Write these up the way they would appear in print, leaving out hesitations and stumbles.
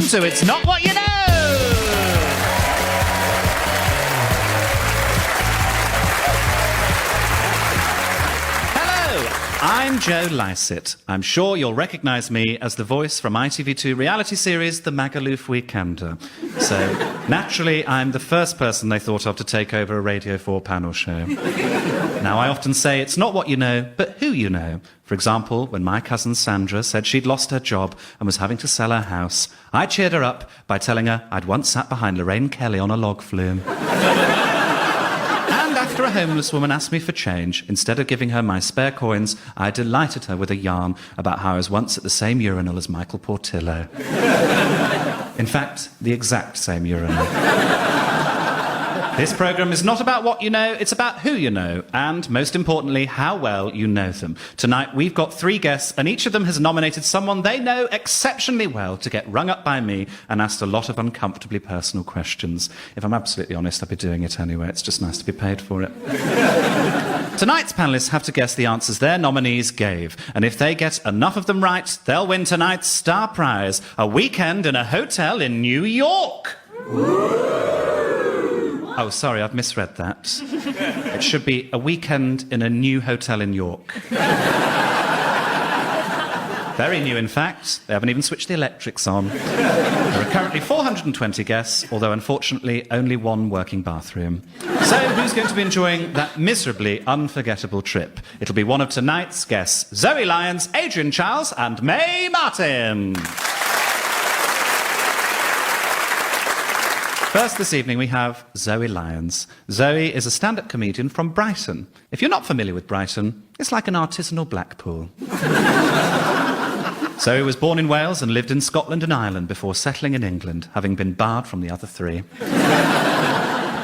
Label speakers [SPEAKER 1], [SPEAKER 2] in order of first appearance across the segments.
[SPEAKER 1] to It's Not What You Know. I'm Joe Lycett. I'm sure you'll recognise me as the voice from ITV2 reality series The Magaluf Weekender. So, naturally, I'm the first person they thought of to take over a Radio 4 panel show. Now, I often say it's not what you know, but who you know. For example, when my cousin Sandra said she'd lost her job and was having to sell her house, I cheered her up by telling her I'd once sat behind Lorraine Kelly on a log flume. After a homeless woman asked me for change, instead of giving her my spare coins, I delighted her with a yarn about how I was once at the same urinal as Michael Portillo. In fact, the exact same urinal. This programme is not about what you know, it's about who you know, and, most importantly, how well you know them. Tonight, we've got 3 guests, and each of them has nominated someone they know exceptionally well to get rung up by me and asked a lot of uncomfortably personal questions. If I'm absolutely honest, I'd be doing it anyway. It's just nice to be paid for it. Tonight's panellists have to guess the answers their nominees gave, and if they get enough of them right, they'll win tonight's star prize, a weekend in a hotel in New York. Oh, sorry, I've misread that. It should be a weekend in a new hotel in York. Very new, in fact. They haven't even switched the electrics on. There are currently 420 guests, although unfortunately only 1 working bathroom. So who's going to be enjoying that miserably unforgettable trip? It'll be one of tonight's guests, Zoe Lyons, Adrian Charles and May Martin. First this evening we have Zoe Lyons. Zoe is a stand-up comedian from Brighton. If you're not familiar with Brighton, it's like an artisanal Blackpool. Zoe was born in Wales and lived in Scotland and Ireland before settling in England, having been barred from the other 3.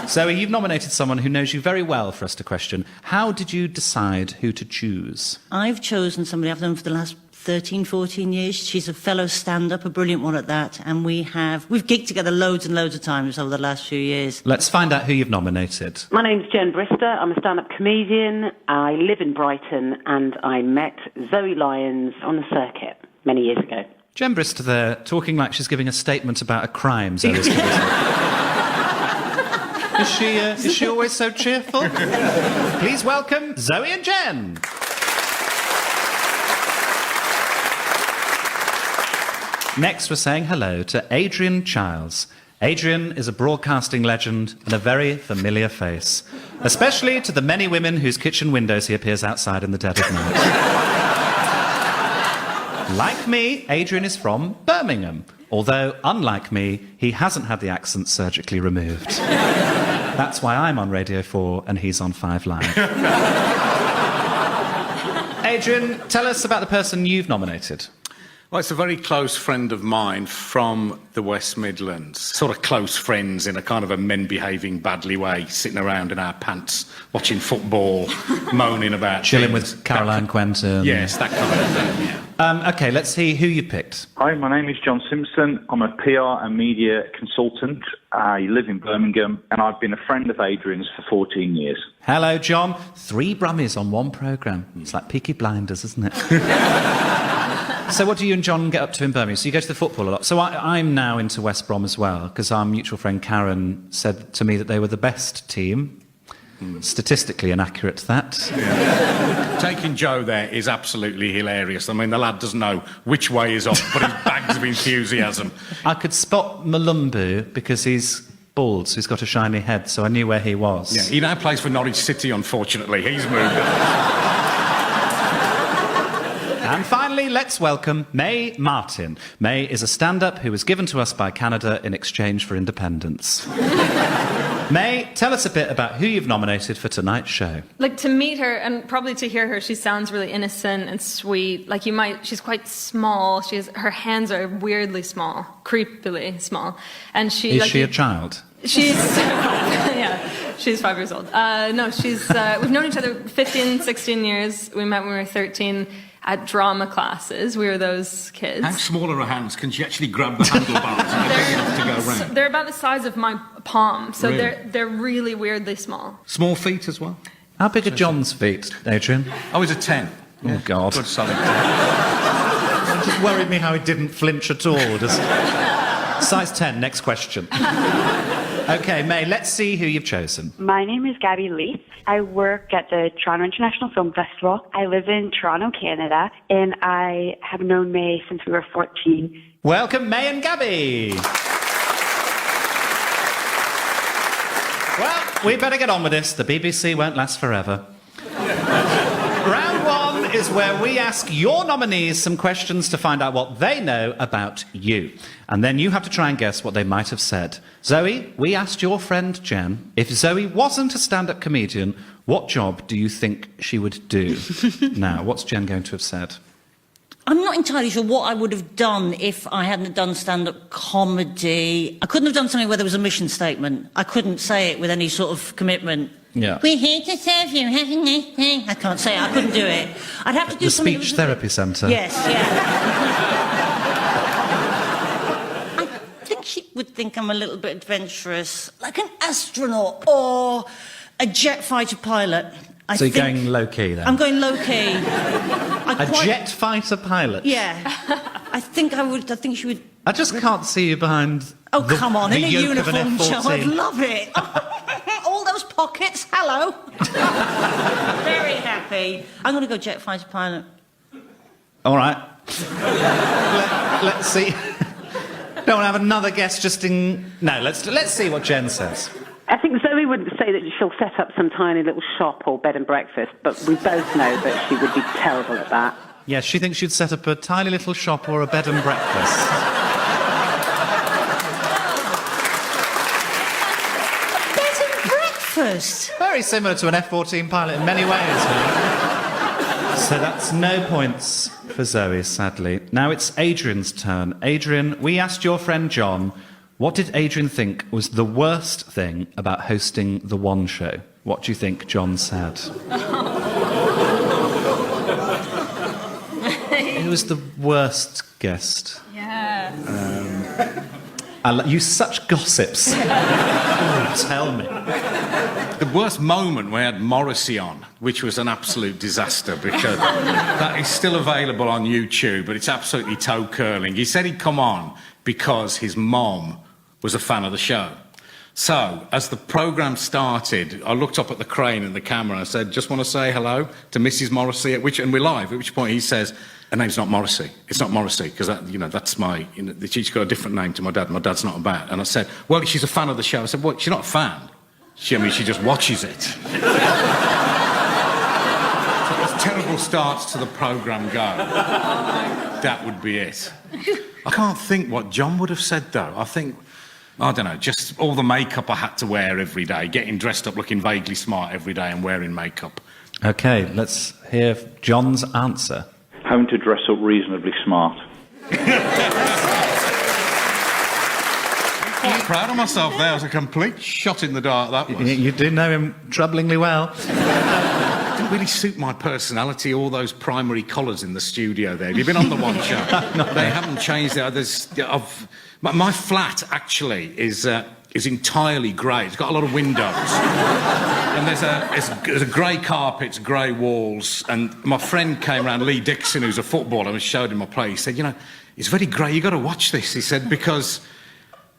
[SPEAKER 1] Zoe, you've nominated someone who knows you very well for us to question. How did you decide who to choose?
[SPEAKER 2] I've chosen somebody I've known for the last 13, 14 years. She's a fellow stand-up, a brilliant one at that, and we've gigged together loads and loads of times over the last few years.
[SPEAKER 1] Let's find out who you've nominated.
[SPEAKER 3] My name's Jen Brister. I'm a stand-up comedian. I live in Brighton, and I met Zoe Lyons on the circuit many years ago.
[SPEAKER 1] Jen Brister there, talking like she's giving a statement about a crime Zoe's committed. Is she always so cheerful? Please welcome Zoe and Jen. Next, we're saying hello to Adrian Charles. Adrian is a broadcasting legend and a very familiar face, especially to the many women whose kitchen windows he appears outside in the dead of night. Like me, Adrian is from Birmingham, although, unlike me, he hasn't had the accent surgically removed. That's why I'm on Radio 4 and he's on 5 Live. Adrian, tell us about the person you've nominated.
[SPEAKER 4] Well, it's a very close friend of mine from the West Midlands. Sort of close friends in a kind of a men behaving badly way, sitting around in our pants, watching football, moaning about
[SPEAKER 1] chilling
[SPEAKER 4] things.
[SPEAKER 1] with Caroline Quentin.
[SPEAKER 4] Yes, that kind of thing, yeah.
[SPEAKER 1] OK, let's see who you picked.
[SPEAKER 5] Hi, my name is John Simpson. I'm a PR and media consultant. I live in Birmingham, and I've been a friend of Adrian's for 14 years.
[SPEAKER 1] Hello, John. 3 Brummies on 1 programme. It's like Peaky Blinders, isn't it? So what do you and John get up to in Birmingham? So you go to the football a lot. So I'm now into West Brom as well, because our mutual friend Karen said to me that they were the best team. Statistically inaccurate, that.
[SPEAKER 4] Yeah. Taking Joe there is absolutely hilarious. I mean, the lad doesn't know which way is off, but he's bags of enthusiasm.
[SPEAKER 1] I could spot Malumbu because he's bald, so he's got a shiny head, so I knew where he was.
[SPEAKER 4] Yeah, he now plays for Norwich City, unfortunately. He's moved on.
[SPEAKER 1] And finally, let's welcome May Martin. May is a stand-up who was given to us by Canada in exchange for independence. May, tell us a bit about who you've nominated for tonight's show.
[SPEAKER 6] Like, to meet her and probably to hear her, she sounds really innocent and sweet. Like, she's quite small. Her hands are weirdly small, creepily small. And
[SPEAKER 1] Is she a child?
[SPEAKER 6] She's, yeah, she's 5 years old. No, we've known each other 15, 16 years. We met when we were 13. At drama classes, we were those kids.
[SPEAKER 4] How small are her hands? Can she actually grab the handlebars and get enough to go around?
[SPEAKER 6] They're about the size of my palm, so
[SPEAKER 4] really?
[SPEAKER 6] they're really weirdly small.
[SPEAKER 4] Small feet as well?
[SPEAKER 1] How big are John's feet, Adrian?
[SPEAKER 4] Oh, he's a 10.
[SPEAKER 1] Oh, God.
[SPEAKER 4] Good solid 10.
[SPEAKER 1] It just worried me how he didn't flinch at all. Size 10, next question. OK, May, let's see who you've chosen.
[SPEAKER 7] My name is Gabby Leith. I work at the Toronto International Film Festival. I live in Toronto, Canada, and I have known May since we were 14.
[SPEAKER 1] Welcome, May and Gabby. Well, we better get on with this. The BBC won't last forever. Round one is where we ask your nominees some questions to find out what they know about you. And then you have to try and guess what they might have said. Zoe, we asked your friend Jen, if Zoe wasn't a stand-up comedian, what job do you think she would do? Now, what's Jen going to have said?
[SPEAKER 2] I'm not entirely sure what I would have done if I hadn't done stand-up comedy. I couldn't have done something where there was a mission statement. I couldn't say it with any sort of commitment.
[SPEAKER 1] Yeah.
[SPEAKER 2] We're here to serve you. I can't say it. I couldn't do it. I'd have to do
[SPEAKER 1] The
[SPEAKER 2] something...
[SPEAKER 1] speech therapy centre.
[SPEAKER 2] Yes, yeah. I think she would think I'm a little bit adventurous, like an astronaut or a jet fighter pilot.
[SPEAKER 1] So you're going low-key, then?
[SPEAKER 2] I'm going low-key.
[SPEAKER 1] Jet fighter pilot?
[SPEAKER 2] Yeah. I think she would...
[SPEAKER 1] I just can't see you behind
[SPEAKER 2] come on,
[SPEAKER 1] the
[SPEAKER 2] in a
[SPEAKER 1] yoke of an
[SPEAKER 2] uniform, Joe,
[SPEAKER 1] F-14.
[SPEAKER 2] I'd love it. All those pockets, hello. Very happy. I'm going to go jet fighter pilot.
[SPEAKER 1] All right. Let's see. Don't want to have another guess just in... No, let's see what Jen says.
[SPEAKER 3] I think Zoe would say that she'll set up some tiny little shop or bed and breakfast, but we both know that she would be terrible at that.
[SPEAKER 1] Yes, she thinks she'd set up a tiny little shop or a bed and breakfast.
[SPEAKER 2] Bed and breakfast?
[SPEAKER 1] Very similar to an F-14 pilot in many ways. So that's no points for Zoe, sadly. Now it's Adrian's turn. Adrian, we asked your friend John, what did Adrian think was the worst thing about hosting The One Show? What do you think John said? Who was the worst guest?
[SPEAKER 6] Yeah.
[SPEAKER 1] You such gossips. Oh, tell me.
[SPEAKER 4] The worst moment we had Morrissey on, which was an absolute disaster because that is still available on YouTube, but it's absolutely toe-curling. He said he'd come on because his mom was a fan of the show. So, as the programme started, I looked up at the crane and the camera and I said, just want to say hello to Mrs. Morrissey, and we're live, at which point he says, her name's not Morrissey. It's not Morrissey, because that's my... she's got a different name to my dad. My dad's not about. And I said, well, she's a fan of the show. I said, well, she's not a fan. She just watches it. So as terrible starts to the programme go, that would be it. I can't think what John would have said, though. I don't know, just all the makeup I had to wear every day, getting dressed up looking vaguely smart every day and wearing makeup.
[SPEAKER 1] OK, let's hear John's answer.
[SPEAKER 5] Having to dress up reasonably smart.
[SPEAKER 4] I'm proud of myself there. It was a complete shot in the dark, that was.
[SPEAKER 1] You do know him troublingly well.
[SPEAKER 4] It didn't really suit my personality, all those primary colours in the studio there. Have you been on The One Show? They haven't changed it. My flat, actually, is entirely grey. It's got a lot of windows. And there's a grey carpet, grey walls. And my friend came around, Lee Dixon, who's a footballer, and showed him my play. He said, it's very grey. You've got to watch this. He said, because...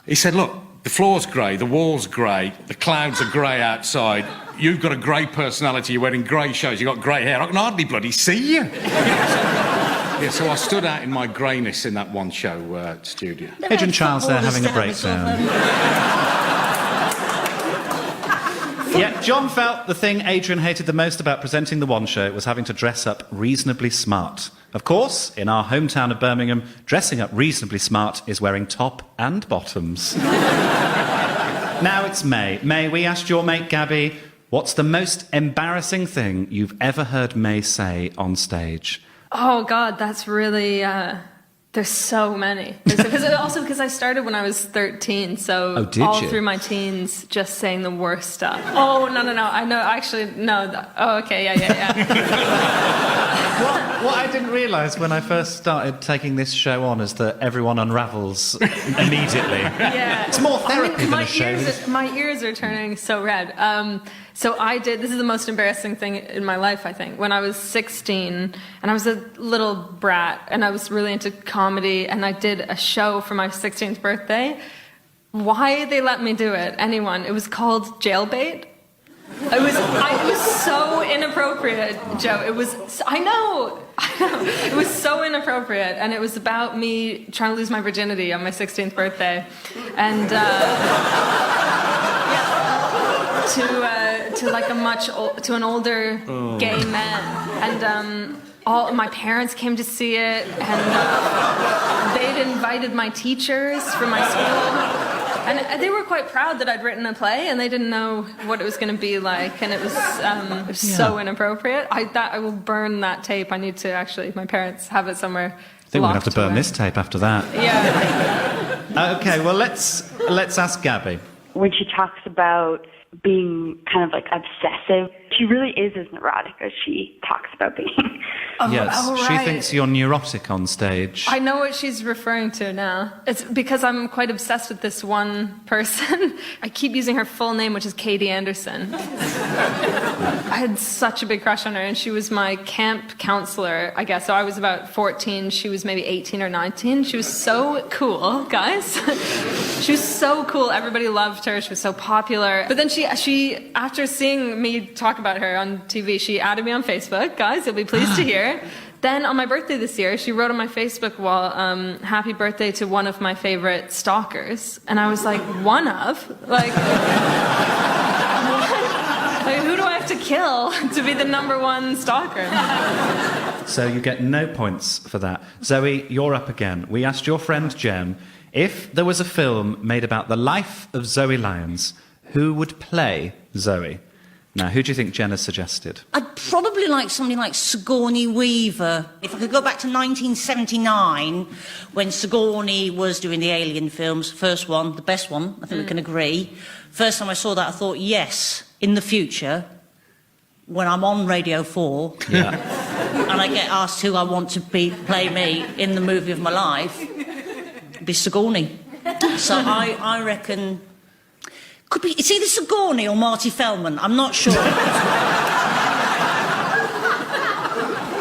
[SPEAKER 4] He said, look, the floor's grey, the wall's grey, the clouds are grey outside. You've got a grey personality. You're wearing grey shows. You've got grey hair. I can hardly bloody see you. Yeah, so I stood out in my greyness in that One Show studio.
[SPEAKER 1] Adrian Childs there having a breakdown. Yeah, John felt the thing Adrian hated the most about presenting The One Show was having to dress up reasonably smart. Of course, in our hometown of Birmingham, dressing up reasonably smart is wearing top and bottoms. Now it's May. May, we asked your mate Gabby, what's the most embarrassing thing you've ever heard May say on stage?
[SPEAKER 6] Oh, God, that's really... There's so many. Because I started when I was 13, so all through my teens, just saying the worst stuff. Oh, no. I know, actually, no. Oh, okay, yeah.
[SPEAKER 1] What I didn't realise when I first started taking this show on is that everyone unravels immediately.
[SPEAKER 6] Yeah.
[SPEAKER 1] It's more therapy than a show.
[SPEAKER 6] My ears are turning so red. So I did, this is the most embarrassing thing in my life, I think. When I was 16, and I was a little brat, and I was really into comedy, and I did a show for my 16th birthday. Why they let me do it? Anyone? It was called Jailbait. It was so inappropriate, Joe. I know. It was so inappropriate, and it was about me trying to lose my virginity on my 16th birthday, and to an older gay man, and all my parents came to see it, and they'd invited my teachers from my school. And they were quite proud that I'd written a play, and they didn't know what it was going to be like, and it was so inappropriate. I will burn that tape. I need to actually, my parents have it somewhere.
[SPEAKER 1] I think we're going to have to burn this tape after that.
[SPEAKER 6] Yeah.
[SPEAKER 1] Okay, well, let's ask Gabby.
[SPEAKER 7] When she talks about being kind of like obsessive, she really is as neurotic as she talks about being.
[SPEAKER 1] Yes, she thinks you're neurotic on stage.
[SPEAKER 6] I know what she's referring to now. It's because I'm quite obsessed with this one person. I keep using her full name, which is Katie Anderson. I had such a big crush on her, and she was my camp counselor, I guess. So I was about 14. She was maybe 18 or 19. She was so cool, guys. She was so cool. Everybody loved her. She was so popular. But then she after seeing me talk about her on TV, she added me on Facebook. Guys, you'll be pleased to hear. Then on my birthday this year, she wrote on my Facebook wall, happy birthday to one of my favorite stalkers. And I was like, one of? Like, like, who do I have to kill to be the #1 stalker?
[SPEAKER 1] So you get no points for that. Zoe, you're up again. We asked your friend Jen, if there was a film made about the life of Zoe Lyons, who would play Zoe? Now, who do you think Jen has suggested?
[SPEAKER 2] I'd probably like somebody like Sigourney Weaver. If I could go back to 1979, when Sigourney was doing the Alien films, first one, the best one, I think we can agree. First time I saw that, I thought, yes, in the future, when I'm on Radio 4, and I get asked who I want to play me in the movie of my life, it'd be Sigourney. So I reckon... Could be, it's either Sigourney or Marty Feldman. I'm not sure.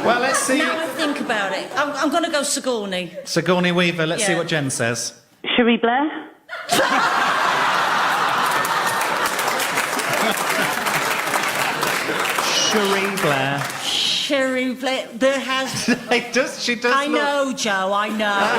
[SPEAKER 1] Well, let's see.
[SPEAKER 2] Now I think about it. I'm going to go Sigourney.
[SPEAKER 1] Sigourney Weaver. Let's see what Jen says.
[SPEAKER 3] Cherie Blair?
[SPEAKER 1] Cherie Blair.
[SPEAKER 2] Cherie Blair. There has...
[SPEAKER 1] She does
[SPEAKER 2] I know, Joe, I know.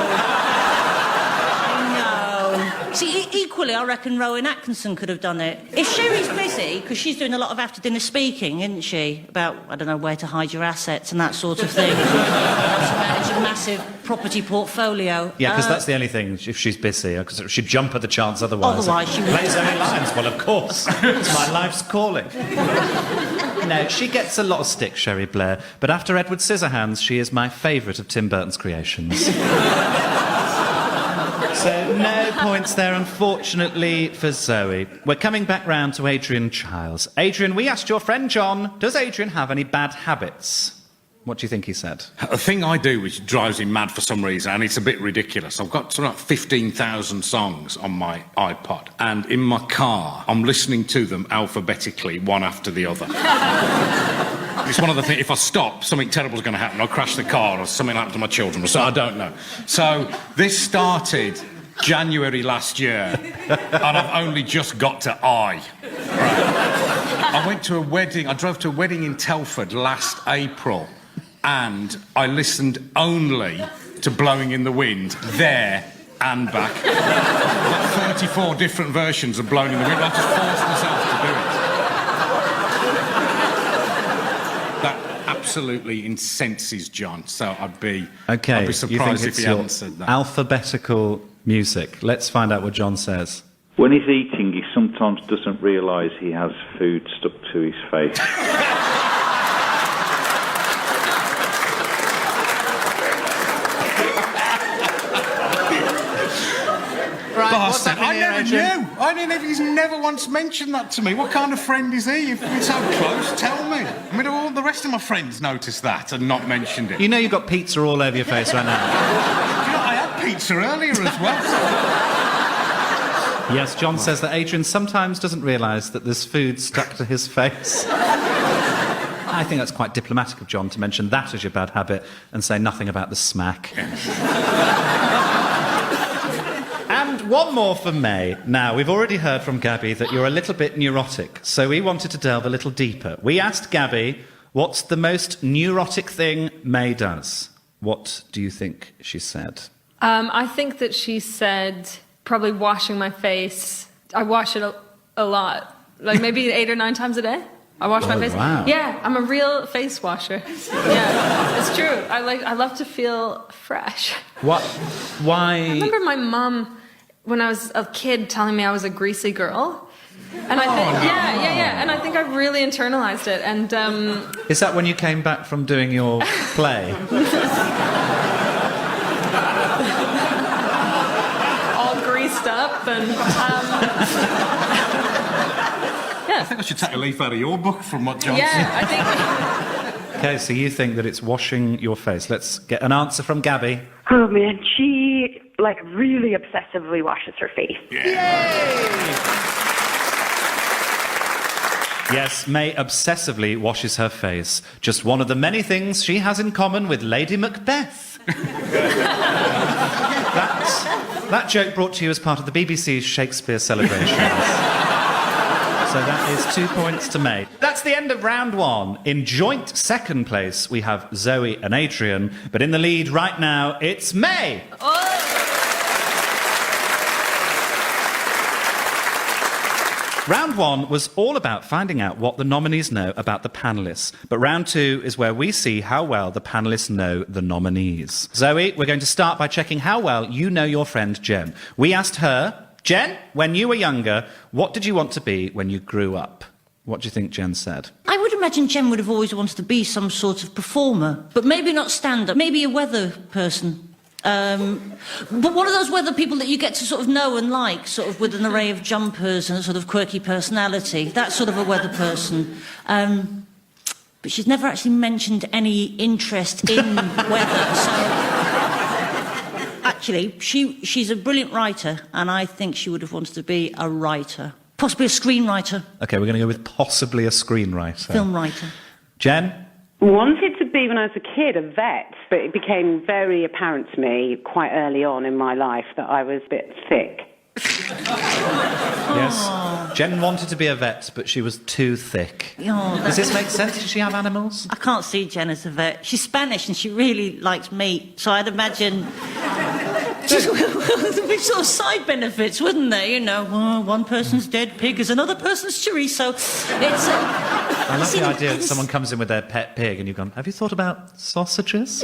[SPEAKER 2] See, equally, I reckon Rowan Atkinson could have done it. If Sherry's busy, because she's doing a lot of after-dinner speaking, isn't she? About, I don't know, where to hide your assets and that sort of thing. How to manage a massive property portfolio.
[SPEAKER 1] Yeah, because that's the only thing, if she's busy, because she'd jump at the chance otherwise.
[SPEAKER 2] Otherwise, she would.
[SPEAKER 1] Play Zoe Lyons? Well, of course. It's my life's calling. No, she gets a lot of stick, Cherie Blair, but after Edward Scissorhands, she is my favourite of Tim Burton's creations. So no points there, unfortunately, for Zoe. We're coming back round to Adrian Childs. Adrian, we asked your friend John, does Adrian have any bad habits? What do you think he said?
[SPEAKER 4] A thing I do which drives him mad for some reason, and it's a bit ridiculous. I've got something like 15,000 songs on my iPod, and in my car, I'm listening to them alphabetically, one after the other. It's one of the things, if I stop, something terrible is going to happen. I'll crash the car, or something will happen to my children, so I don't know. So this started January last year, and I've only just got to I. Right. I went to a wedding, I drove to a wedding in Telford last April, and I listened only to Blowing in the Wind, there and back. Like 34 different versions of Blowing in the Wind. I just forced myself to do it. That absolutely incenses John, so I'd be surprised if he hadn't said that.
[SPEAKER 1] Alphabetical music. Let's find out what John says.
[SPEAKER 5] When he's eating, he sometimes doesn't realise he has food stuck to his face.
[SPEAKER 1] Right,
[SPEAKER 4] bastard. I
[SPEAKER 1] happening here,
[SPEAKER 4] never
[SPEAKER 1] Adrian?
[SPEAKER 4] knew. I didn't. He's never once mentioned that to me. What kind of friend is he? If you're so close, tell me. I mean, all the rest of my friends noticed that and not mentioned it.
[SPEAKER 1] You know you've got pizza all over your face right now.
[SPEAKER 4] You know, I had pizza earlier as well.
[SPEAKER 1] Yes, John says that Adrian sometimes doesn't realise that there's food stuck to his face. I think that's quite diplomatic of John to mention that as your bad habit and say nothing about the smack. And one more for May. Now, we've already heard from Gabby that you're a little bit neurotic, so we wanted to delve a little deeper. We asked Gabby, what's the most neurotic thing May does? What do you think she said?
[SPEAKER 6] I think that she said probably washing my face. I wash it a lot, like maybe 8 or 9 times a day. I wash my face.
[SPEAKER 1] Wow.
[SPEAKER 6] Yeah, I'm a real face washer. Yeah, it's true. I love to feel fresh.
[SPEAKER 1] What? Why?
[SPEAKER 6] I remember my mum, when I was a kid, telling me I was a greasy girl. And I think, yeah. And I think I've really internalized it. And
[SPEAKER 1] Is that when you came back from doing your play?
[SPEAKER 6] all greased up and.
[SPEAKER 4] I think I should take a leaf out of your book from what John said.
[SPEAKER 6] Yeah, I think.
[SPEAKER 1] Okay, so you think that it's washing your face. Let's get an answer from Gabby.
[SPEAKER 7] Oh man, she like really obsessively washes her face.
[SPEAKER 1] Yes, May obsessively washes her face. Just one of the many things she has in common with Lady Macbeth. That joke brought to you as part of the BBC's Shakespeare celebrations. So that is 2 points to May. That's the end of round 1. In joint second place, we have Zoe and Adrian. But in the lead right now, it's May. Round 1 was all about finding out what the nominees know about the panellists. But round 2 is where we see how well the panellists know the nominees. Zoe, we're going to start by checking how well you know your friend Jen. We asked her, Jen, when you were younger, what did you want to be when you grew up? What do you think Jen said?
[SPEAKER 2] I would imagine Jen would have always wanted to be some sort of performer, but maybe not stand-up, maybe a weather person. But one of those weather people that you get to sort of know and like, sort of with an array of jumpers and a sort of quirky personality. That sort of a weather person. But she's never actually mentioned any interest in weather, so... Actually, she's a brilliant writer, and I think she would have wanted to be a writer. Possibly a screenwriter.
[SPEAKER 1] OK, we're going to go with possibly a screenwriter.
[SPEAKER 2] Film writer.
[SPEAKER 1] Jen?
[SPEAKER 3] Wanted to be, when I was a kid, a vet, but it became very apparent to me quite early on in my life that I was a bit thick.
[SPEAKER 1] Yes. Jen wanted to be a vet, but she was too thick.
[SPEAKER 2] Oh,
[SPEAKER 1] Does this make sense? Does she have animals?
[SPEAKER 2] I can't see Jen as a vet. She's Spanish and she really likes meat, so I'd imagine... There'd be sort of side benefits, wouldn't there? You know, one person's dead pig is another person's chorizo. It's...
[SPEAKER 1] I love the idea that someone comes in with their pet pig and you've gone, have you thought about sausages?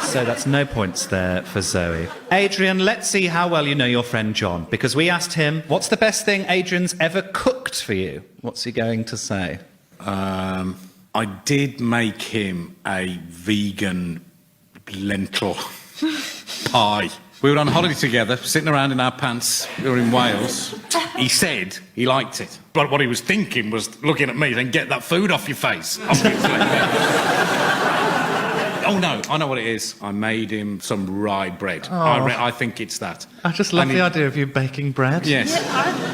[SPEAKER 1] So that's no points there for Zoe. Adrian, let's see how well you know your friend John, because we asked him, what's the best thing Adrian's ever cooked for you? What's he going to say?
[SPEAKER 4] I did make him a vegan lentil pie. We were on holiday together, sitting around in our pants. We were in Wales. He said he liked it. But what he was thinking was looking at me, then get that food off your face, obviously. Oh, no, I know what it is. I made him some rye bread. I think it's that.
[SPEAKER 1] I just love the idea of you baking bread.
[SPEAKER 4] Yes.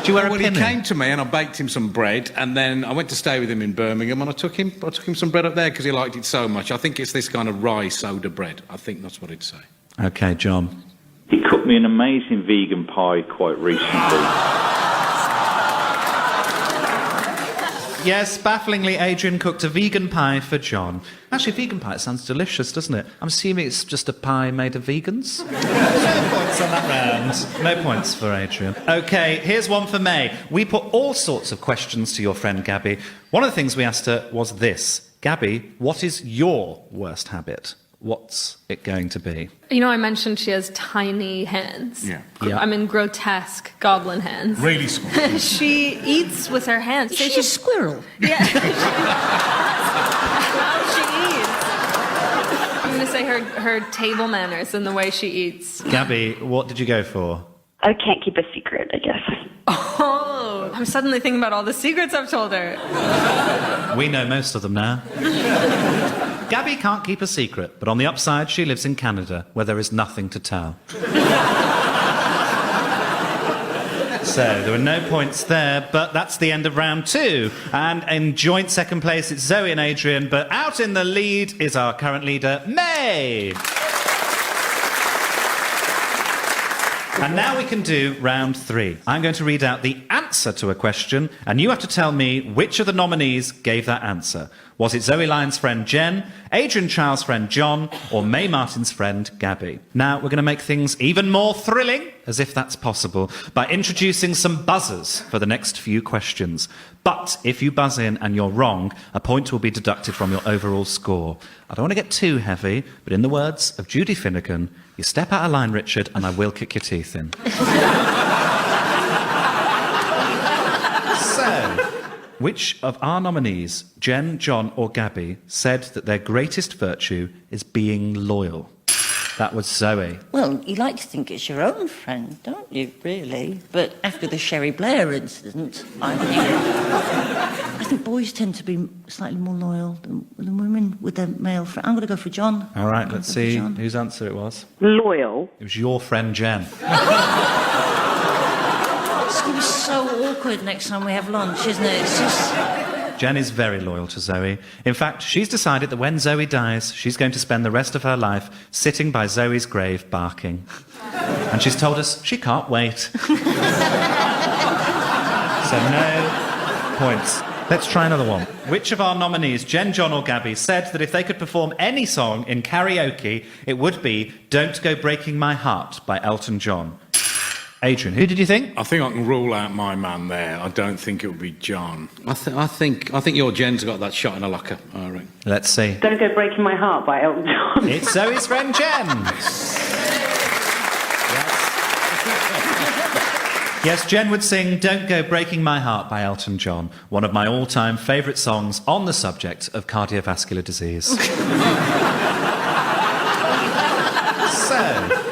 [SPEAKER 1] Do you wear a
[SPEAKER 4] Well,
[SPEAKER 1] pin
[SPEAKER 4] he came to me and I baked him some bread, and then I went to stay with him in Birmingham and I took him some bread up there because he liked it so much. I think it's this kind of rye soda bread. I think that's what it'd say.
[SPEAKER 1] OK, John.
[SPEAKER 5] He cooked me an amazing vegan pie quite recently.
[SPEAKER 1] Yes, bafflingly, Adrian cooked a vegan pie for John. Actually, vegan pie, it sounds delicious, doesn't it? I'm assuming it's just a pie made of vegans? No points on that round. No points for Adrian. OK, here's one for May. We put all sorts of questions to your friend Gabby. One of the things we asked her was this. Gabby, what is your worst habit? What's it going to be?
[SPEAKER 6] You know, I mentioned she has tiny hands.
[SPEAKER 4] Yeah.
[SPEAKER 1] Yeah.
[SPEAKER 6] I mean, grotesque goblin hands.
[SPEAKER 4] Really small.
[SPEAKER 6] She eats with her hands.
[SPEAKER 2] Is she a squirrel?
[SPEAKER 6] Yeah. How she eats. I'm going to to say her table manners and the way she eats.
[SPEAKER 1] Gabby, what did you go for?
[SPEAKER 7] I can't keep a secret, I guess.
[SPEAKER 6] Oh, I'm suddenly thinking about all the secrets I've told her.
[SPEAKER 1] We know most of them now. Gabby can't keep a secret, but on the upside, she lives in Canada, where there is nothing to tell. So, there were no points there, but that's the end of round 2. And in joint second place, it's Zoe and Adrian, but out in the lead is our current leader, May. And now we can do round 3. I'm going to read out the answer to a question, and you have to tell me which of the nominees gave that answer. Was it Zoe Lyons' friend Jen, Adrian Child's friend John, or May Martin's friend Gabby? Now, we're going to make things even more thrilling, as if that's possible, by introducing some buzzers for the next few questions. But if you buzz in and you're wrong, a point will be deducted from your overall score. I don't want to get too heavy, but in the words of Judy Finnegan, you step out of line, Richard, and I will kick your teeth in. So, which of our nominees, Jen, John, or Gabby, said that their greatest virtue is being loyal? That was Zoe.
[SPEAKER 2] Well, you like to think it's your own friend, don't you, really? But after the Sherry Blair incident, I think boys tend to be slightly more loyal than women with their male friend. I'm going to go for John.
[SPEAKER 1] All right, let's see whose answer it was.
[SPEAKER 3] Loyal.
[SPEAKER 1] It was your friend Jen.
[SPEAKER 2] It's going to be so awkward next time we have lunch, isn't it? It's just...
[SPEAKER 1] Jen is very loyal to Zoe. In fact, she's decided that when Zoe dies, she's going to spend the rest of her life sitting by Zoe's grave barking. And she's told us she can't wait. So no points. Let's try another one. Which of our nominees, Jen, John or Gabby, said that if they could perform any song in karaoke, it would be Don't Go Breaking My Heart by Elton John? Adrian, who did you think?
[SPEAKER 4] I think I can rule out my man there. I don't think it will be John. I think your Jen's got that shot in a locker, I reckon.
[SPEAKER 1] Let's see.
[SPEAKER 3] Don't Go Breaking My Heart by Elton John.
[SPEAKER 1] It's Zoe's friend Jen. Yes, Jen would sing Don't Go Breaking My Heart by Elton John, one of my all-time favourite songs on the subject of cardiovascular disease. So,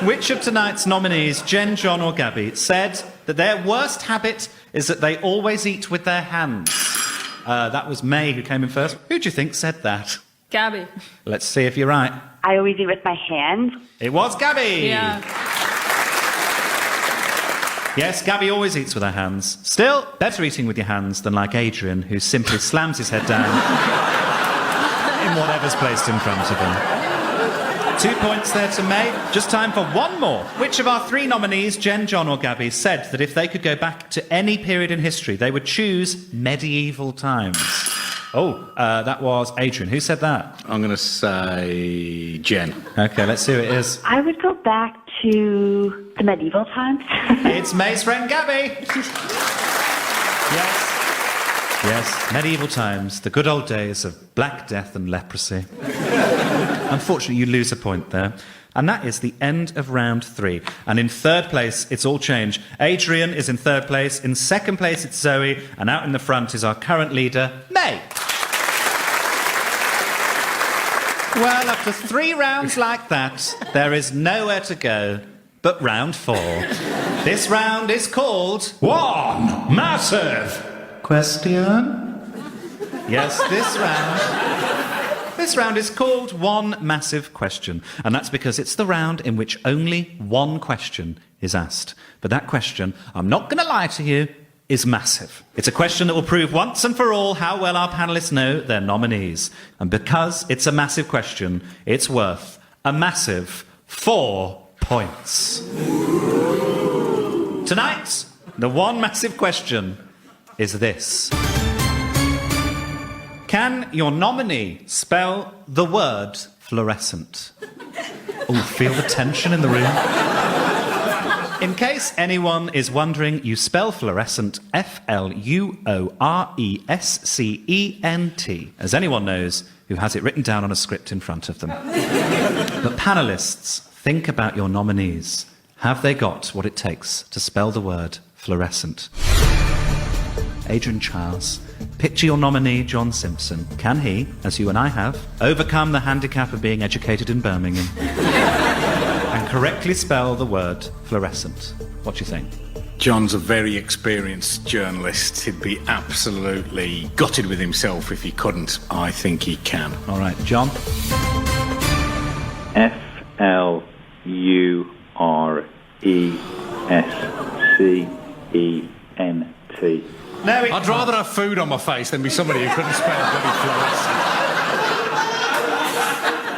[SPEAKER 1] which of tonight's nominees, Jen, John or Gabby, said that their worst habit is that they always eat with their hands? That was May who came in first. Who do you think said that?
[SPEAKER 6] Gabby.
[SPEAKER 1] Let's see if you're right.
[SPEAKER 7] I always eat with my hands.
[SPEAKER 1] It was Gabby!
[SPEAKER 6] Yeah.
[SPEAKER 1] Yes, Gabby always eats with her hands. Still, better eating with your hands than like Adrian, who simply slams his head down in whatever's placed in front of him. 2 points there to May. Just time for one more. Which of our 3 nominees, Jen, John or Gabby, said that if they could go back to any period in history, they would choose medieval times? That was Adrian. Who said that?
[SPEAKER 4] I'm going to say Jen.
[SPEAKER 1] OK, let's see who it is.
[SPEAKER 7] I would go back to the medieval times.
[SPEAKER 1] It's May's friend Gabby. Yes, medieval times, the good old days of Black Death and leprosy. Unfortunately, you lose a point there. And that is the end of round 3. And in third place, it's all changed. Adrian is in third place. In second place, it's Zoe. And out in the front is our current leader, May. Well, after 3 rounds like that, there is nowhere to go but round 4. This round is called One Massive Question. Yes, this round is called One Massive Question, and that's because it's the round in which only one question is asked. But that question, I'm not going to lie to you, is massive. It's a question that will prove once and for all how well our panellists know their nominees. And because it's a massive question, it's worth a massive 4 points. Tonight, the one massive question is this. Can your nominee spell the word fluorescent? Oh, feel the tension in the room. In case anyone is wondering, you spell fluorescent F-L-U-O-R-E-S-C-E-N-T, as anyone knows who has it written down on a script in front of them. But panellists, think about your nominees. Have they got what it takes to spell the word fluorescent? Adrian Chiles, picture your nominee, John Simpson. Can he, as you and I have, overcome the handicap of being educated in Birmingham and correctly spell the word fluorescent? What do you think?
[SPEAKER 4] John's a very experienced journalist. He'd be absolutely gutted with himself if he couldn't. I think he can.
[SPEAKER 1] All right, John?
[SPEAKER 5] Fluorescent.
[SPEAKER 1] No,
[SPEAKER 4] I'd rather have food on my face than be somebody who couldn't spell bloody fluorescent.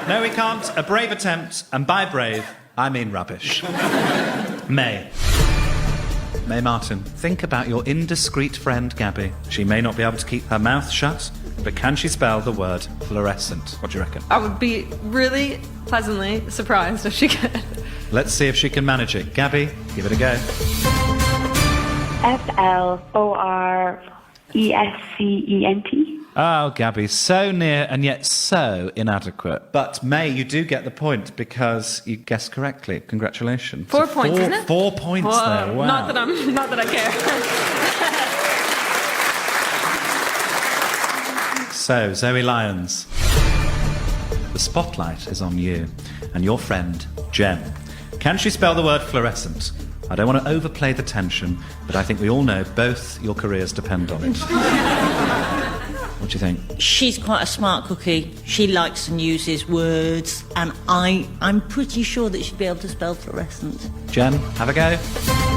[SPEAKER 1] No, we can't. A brave attempt, and by brave, I mean rubbish. May Martin, think about your indiscreet friend Gabby. She may not be able to keep her mouth shut, but can she spell the word fluorescent? What do you reckon?
[SPEAKER 6] I would be really pleasantly surprised if she could.
[SPEAKER 1] Let's see if she can manage it. Gabby, give it a go.
[SPEAKER 7] Fluorescent.
[SPEAKER 1] Oh, Gabby, so near and yet so inadequate. But May, you do get the point because you guessed correctly. Congratulations.
[SPEAKER 6] 4 points, isn't it?
[SPEAKER 1] 4 points
[SPEAKER 6] Whoa,
[SPEAKER 1] there. Wow.
[SPEAKER 6] Not that I care.
[SPEAKER 1] So, Zoe Lyons, the spotlight is on you and your friend, Jen. Can she spell the word fluorescent? I don't want to overplay the tension, but I think we all know both your careers depend on it. What do you think?
[SPEAKER 2] She's quite a smart cookie. She likes and uses words, and I'm pretty sure that she'd be able to spell fluorescent.
[SPEAKER 1] Jen, have a go.
[SPEAKER 3] Fluorescent.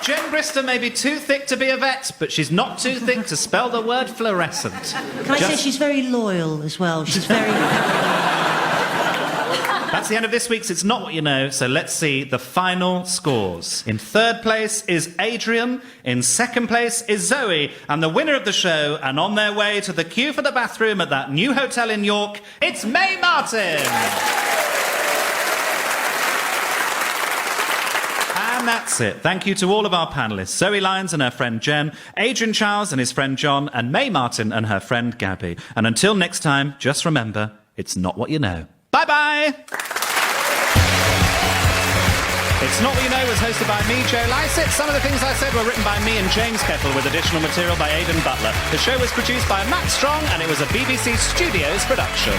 [SPEAKER 1] Jen Brister may be too thick to be a vet, but she's not too thick to spell the word fluorescent.
[SPEAKER 2] Can I say she's very loyal as well? She's very...
[SPEAKER 1] That's the end of this week's It's Not What You Know, so let's see the final scores. In third place is Adrian, in second place is Zoe, and the winner of the show, and on their way to the queue for the bathroom at that new hotel in York, it's May Martin! And that's it. Thank you to all of our panellists, Zoe Lyons and her friend Jen, Adrian Chiles and his friend John, and May Martin and her friend Gabby. And until next time, just remember, it's not what you know. Bye-bye! It's Not What You Know was hosted by me, Joe Lycett. Some of the things I said were written by me and James Kettle with additional material by Aidan Butler. The show was produced by Matt Strong and it was a BBC Studios production.